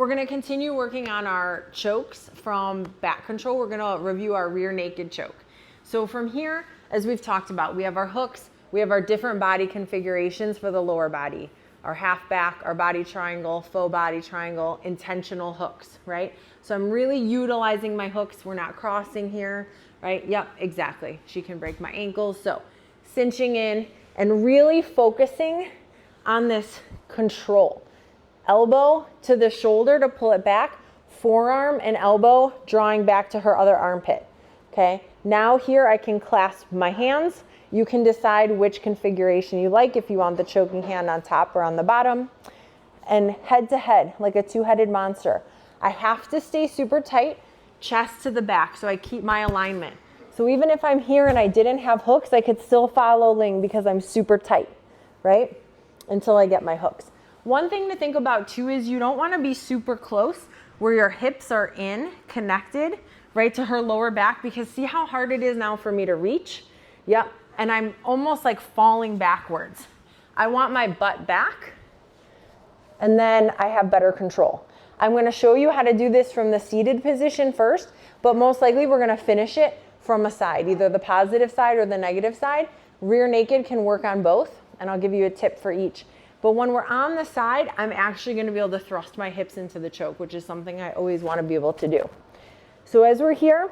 gonna continue working on our chokes from back control. We're gonna review our rear naked choke. So from here, as we've talked about, we have our hooks, we have our different body configurations for the lower body, our half back, our body triangle, faux body triangle, intentional hooks, right? So I'm really utilizing my hooks. We're not crossing here, right? Yep, exactly. She can break my ankles. So cinching in and really focusing on this control. Elbow to the shoulder to pull it back, forearm and elbow drawing back to her other armpit. Okay, now here I can clasp my hands. You can decide which configuration you like, if you want the choking hand on top or on the bottom. And head to head, like a two-headed monster. I have to stay super tight, chest to the back, so I keep my alignment. So even if I'm here and I didn't have hooks, I could still follow Ling because I'm super tight, right? Until I get my hooks. One thing to think about too is you don't want to be super close where your hips are in, connected, right to her lower back, because see how hard it is now for me to reach? Yep, and I'm almost like falling backwards. I want my butt back, and then I have better control. I'm going to show you how to do this from the seated position first, but most likely we're going to finish it from a side, either the positive side or the negative side. Rear naked can work on both, and I'll give you a tip for each. But when we're on the side, I'm actually going to be able to thrust my hips into the choke, which is something I always want to be able to do. So as we're here,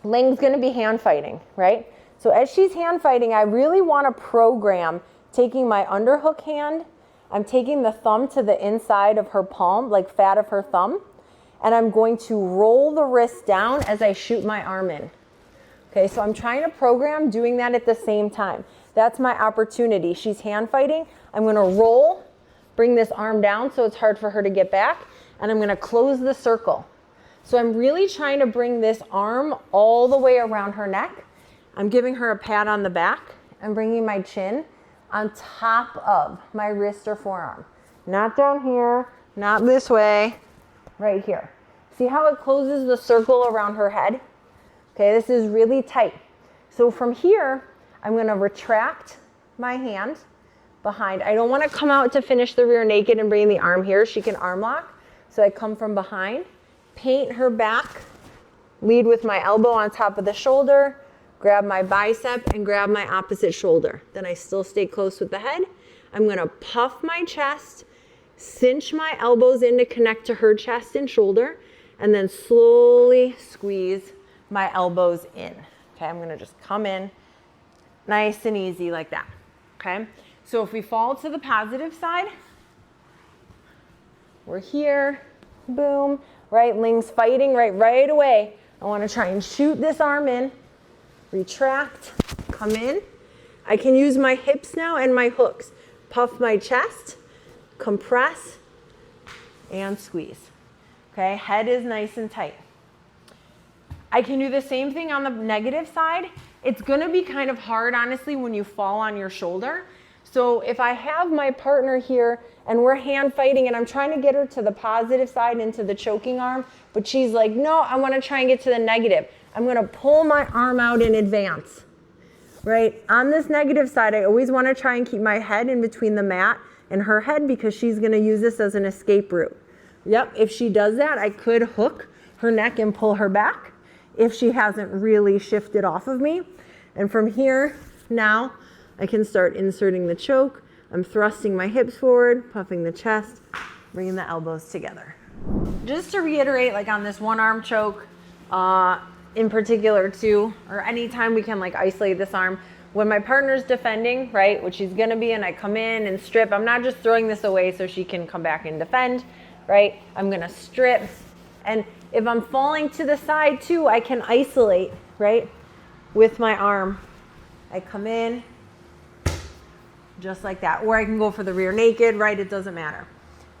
Ling's going to be hand fighting, right? So as she's hand fighting, I really want to program taking my underhook hand. I'm taking the thumb to the inside of her palm, like fat of her thumb, and I'm going to roll the wrist down as I shoot my arm in. Okay, so I'm trying to program doing that at the same time. That's my opportunity. She's hand fighting. I'm going to roll, bring this arm down so it's hard for her to get back, and I'm going to close the circle. So I'm really trying to bring this arm all the way around her neck. I'm giving her a pat on the back. I'm bringing my chin on top of my wrist or forearm. Not down here, not this way, right here. See how it closes the circle around her head? Okay, this is really tight. So from here, I'm going to retract my hand behind. I don't want to come out to finish the rear naked and bring the arm here. She can arm lock. So I come from behind, paint her back, lead with my elbow on top of the shoulder, grab my bicep and grab my opposite shoulder. Then I still stay close with the head. I'm going to puff my chest, cinch my elbows in to connect to her chest and shoulder, and then slowly squeeze my elbows in. Okay, I'm going to just come in nice and easy like that. Okay, so if we fall to the positive side, we're here, boom, right? Ling's fighting right away. I want to try and shoot this arm in, retract, come in. I can use my hips now and my hooks. Puff my chest, compress, and squeeze. Okay, head is nice and tight. I can do the same thing on the negative side. It's gonna be kind of hard, honestly, when you fall on your shoulder. So if I have my partner here and we're hand fighting and I'm trying to get her to the positive side into the choking arm, but she's like, no, I wanna try and get to the negative. I'm gonna pull my arm out in advance, right? On this negative side, I always wanna try and keep my head in between the mat and her head because she's gonna use this as an escape route. Yep, if she does that, I could hook her neck and pull her back if she hasn't really shifted off of me. And from here, now I can start inserting the choke. I'm thrusting my hips forward, puffing the chest, bringing the elbows together. Just to reiterate, like on this one arm choke, in particular too, or anytime we can like isolate this arm, when my partner's defending, right, which she's gonna be, and I come in and strip, I'm not just throwing this away so she can come back and defend, right? I'm gonna strip, and if I'm falling to the side too, I can isolate, right, with my arm. I come in, just like that. Or I can go for the rear naked, right? It doesn't matter.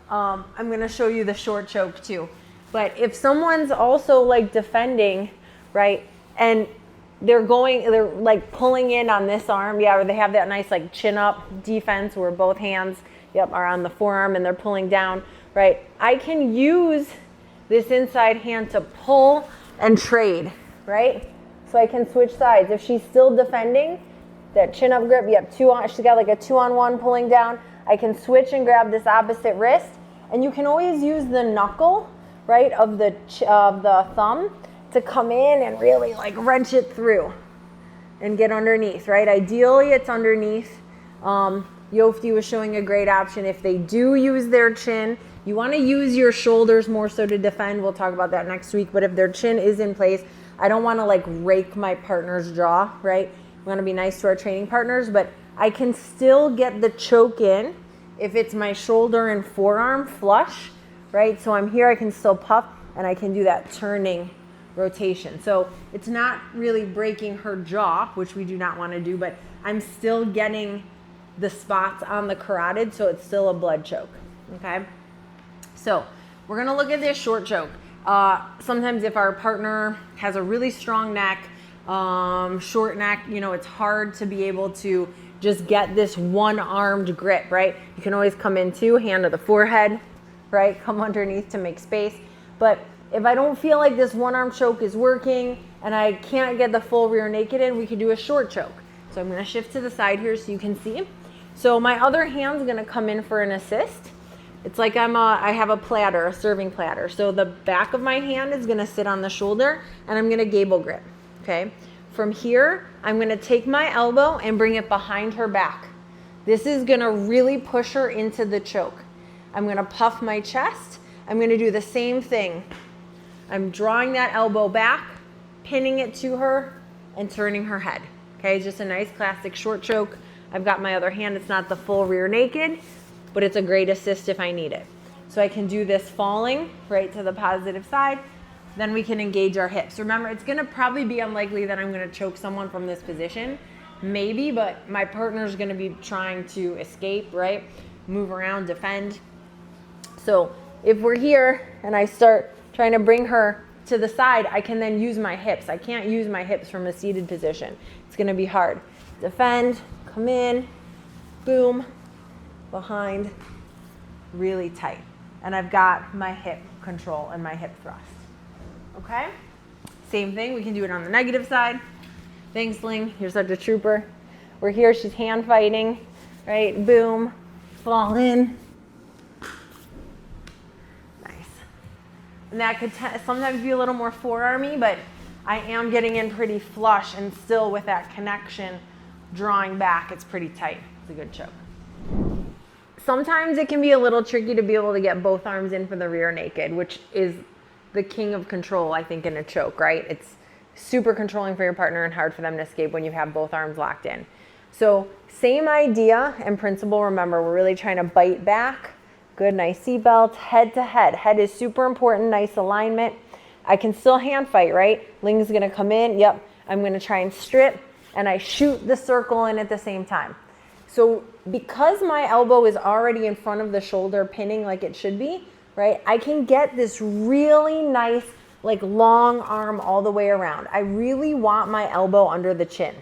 I'm gonna show you the short choke too. But if someone's also like defending, right, and they're like pulling in on this arm, yeah, or they have that nice like chin up defense where both hands, yep, are on the forearm and they're pulling down, right? I can use this inside hand to pull and trade, right? So I can switch sides. If she's still defending, that chin up grip, yep, she's got like a 2-on-1 pulling down. I can switch and grab this opposite wrist And you can always use the knuckle, right, of the thumb to come in and really like wrench it through and get underneath, right? Ideally, it's underneath. Yofti was showing a great option. If they do use their chin, you want to use your shoulders more so to defend. We'll talk about that next week. But if their chin is in place, I don't want to like rake my partner's jaw, right? We want to be nice to our training partners, but I can still get the choke in if it's my shoulder and forearm flush, right? So I'm here, I can still puff, and I can do that turning rotation. So it's not really breaking her jaw, which we do not want to do, but I'm still getting the spots on the carotid, so it's still a blood choke, okay? So we're gonna look at this short choke. Sometimes if our partner has a really strong neck, short neck, you know, it's hard to be able to just get this one-armed grip, right? You can always come in two, hand to the forehead, right? Come underneath to make space. But if I don't feel like this one-arm choke is working and I can't get the full rear naked in, we could do a short choke. So I'm gonna shift to the side here so you can see. So my other hand's gonna come in for an assist. It's like I have a platter, a serving platter. So the back of my hand is gonna sit on the shoulder and I'm gonna gable grip, okay? From here, I'm gonna take my elbow and bring it behind her back. This is gonna really push her into the choke. I'm gonna puff my chest. I'm gonna do the same thing. I'm drawing that elbow back, pinning it to her, and turning her head. Okay, just a nice classic short choke. I've got my other hand, it's not the full rear naked, but it's a great assist if I need it. So I can do this falling right to the positive side. Then we can engage our hips. Remember, it's gonna probably be unlikely that I'm gonna choke someone from this position. Maybe, but my partner's gonna be trying to escape, right? Move around, defend. So if we're here and I start trying to bring her to the side, I can then use my hips. I can't use my hips from a seated position. It's gonna be hard. Defend, come in, boom, behind, really tight. And I've got my hip control and my hip thrust. Okay? Same thing, we can do it on the negative side. Bang sling, you're such a trooper. We're here, she's hand fighting, right? Boom, fall in. Nice. And that could sometimes be a little more forearmy, but I am getting in pretty flush and still with that connection, drawing back, it's pretty tight. It's a good choke. Sometimes it can be a little tricky to be able to get both arms in for the rear naked, which is the king of control, I think, in a choke, right? It's super controlling for your partner and hard for them to escape when you have both arms locked in. So same idea and principle. Remember, we're really trying to bite back. Good, nice seatbelt, head to head. Head is super important, nice alignment. I can still hand fight, right? Ling's gonna come in, yep. I'm gonna try and strip and I shoot the circle in at the same time. So because my elbow is already in front of the shoulder pinning like it should be, right? I can get this really nice, like long arm all the way around. I really want my elbow under the chin,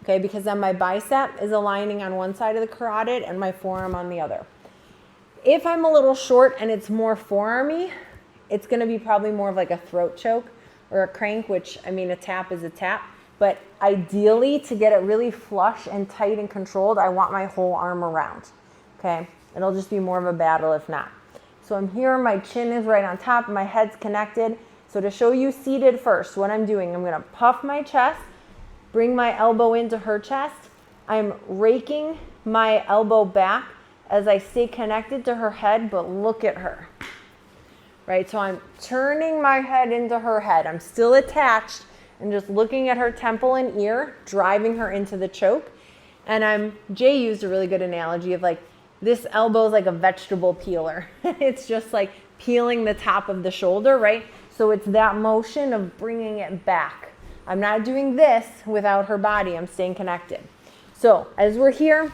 okay? Because then my bicep is aligning on one side of the carotid and my forearm on the other. If I'm a little short and it's more forearmy, it's gonna be probably more of like a throat choke or a crank, which, I mean, a tap is a tap. But ideally, to get it really flush and tight and controlled, I want my whole arm around, okay? It'll just be more of a battle if not. So I'm here, my chin is right on top, my head's connected. So to show you seated first, what I'm doing, I'm gonna puff my chest, bring my elbow into her chest. I'm raking my elbow back as I stay connected to her head, but look at her, right? So I'm turning my head into her head. I'm still attached and just looking at her temple and ear, driving her into the choke. And Jay used a really good analogy of like, this elbow is like a vegetable peeler. It's just like peeling the top of the shoulder, right? So it's that motion of bringing it back. I'm not doing this without her body. I'm staying connected. So as we're here,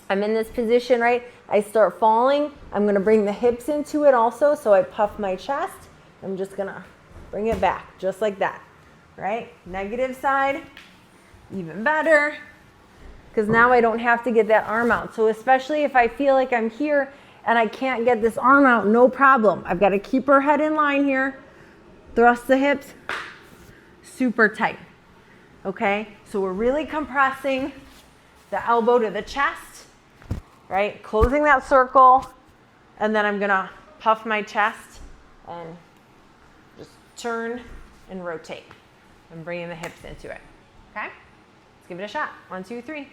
I'm in this position, right? I start falling. I'm gonna bring the hips into it also. So I puff my chest. I'm just gonna bring it back, just like that, right? Negative side, even better. Because now I don't have to get that arm out. So especially if I feel like I'm here and I can't get this arm out, no problem. I've got to keep her head in line here, thrust the hips, super tight, okay? So we're really compressing the elbow to the chest, right? Closing that circle, And then I'm gonna puff my chest and just turn and rotate. And bringing the hips into it, okay? Let's give it a shot. 1, 2, 3.